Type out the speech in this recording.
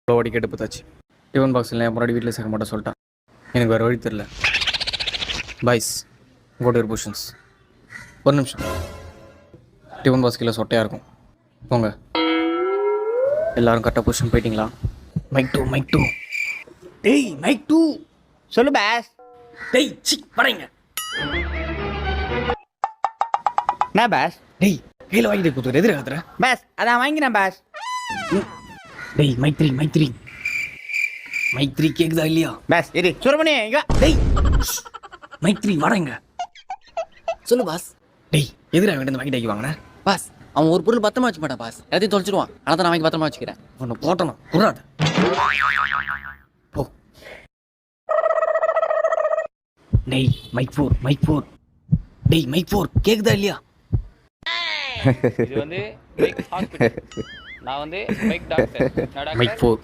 இவ்வளோ வாடி கேட்டு பார்த்தாச்சு. டிஃபன் பாக்ஸில் என் முன்னாடி வீட்டில் சேர்க்க மாட்டேன் சொல்லிட்டான். எனக்கு வேறு வழி தெரில. Boys go to your positions. ஒரு நிமிஷம். டிஃபன் பாக்ஸ் கீழே சொட்டையாக இருக்கும். போங்க. எல்லாரும் கரெக்டாக பொசிஷன் போயிட்டீங்களா? Mic two. டேய் மைக் டூ. சொல்லு பாஸ். டேய் சி வரேங்க. என்ன பாஸ்? டேய் கையில் வாங்கிட்டு கொடுத்துரு. எதிராக பாஸ் அதான் வாங்கினேன் பாஸ். டேய் மைக் த்ரீ கேக்குதா இல்லையா? பாஸ் இரு சுரமணி இங்க டேய் மைக் த்ரீ வரேங்க. சொல்லு பாஸ். டேய் எதிராக வேண்டிய வாங்கிட்டு வாங்கினேன். பாஸ் அவன் ஒரு பொருள் பத்திரமா வச்சுக்க மாட்டான் பாஸ், எல்லாத்தையும் தொலைச்சிடுவான். ஆனால் தான் நான் வாங்கி பத்திரமா வச்சுக்கிறேன். உன்னை போட்டணும் குறாது. போ. டேய் மைக் ஃபோர். டேய் மைக் ஃபோர் கேக்குதா இல்லையா? இது வந்து மைக் ஹாஸ்பிட்டல், நான் வந்து மைக் டாக்டர். Mic four